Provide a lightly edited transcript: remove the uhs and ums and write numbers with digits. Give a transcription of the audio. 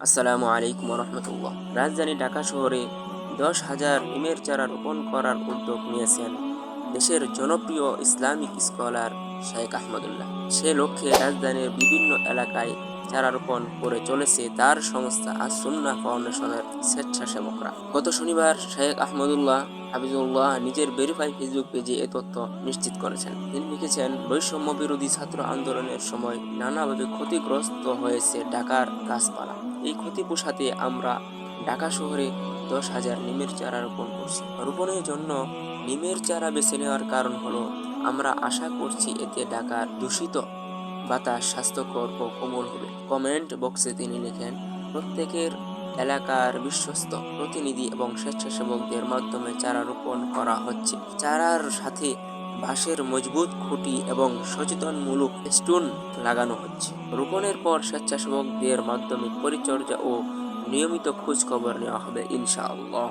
আসসালামু আলাইকুম রহমতুল্লাহ। রাজধানী ঢাকা শহরে 10,000 নিমের চারা রোপণ করার উদ্যোগ নিয়েছেন দেশের জনপ্রিয় ইসলামিক স্কলার শেখ আহমদুল্লাহ। সে লক্ষ্যে রাজধানীর বিভিন্ন এলাকায় চারা রোপণ করে চলেছে তার সংস্থা আস সুন্নাহ ফাউন্ডেশনের স্বেচ্ছাসেবকরা। গত শনিবার শেখ আহমদুল্লাহ হাফিজুল্লাহ নিজের ভেরিফাই ফেসবুক পেজে এ তথ্য নিশ্চিত করেছেন। তিনি লিখেছেন, বৈষম্য বিরোধী ছাত্র আন্দোলনের সময় নানাভাবে ক্ষতিগ্রস্ত হয়েছে ঢাকার গাছপালা। এই ক্ষতি পোষাতে আমরা ঢাকা শহরে 10,000 নিমের চারা রোপণ করছি। রোপণের জন্য নিমের চারা বেছে নেওয়ার কারণ হলো, আমরা আশা করছি এতে ঢাকার দূষিত বাতাস স্বাস্থ্যকর ও কোমল হবে। কমেন্ট বক্সে তিনি লেখেন, প্রত্যেকের এলাকার বিশ্বস্ত প্রতিনিধি এবং স্বেচ্ছাসেবকদের মাধ্যমে চারা রোপণ করা হচ্ছে। চারার সাথে বাঁশের মজবুত খুঁটি এবং সচেতনমূলক স্টোন লাগানো হচ্ছে। রোপণের পর স্বেচ্ছাসেবকদের মাধ্যমে পরিচর্যা ও নিয়মিত খোঁজ খবর নেওয়া হবে ইনশাআল্লাহ।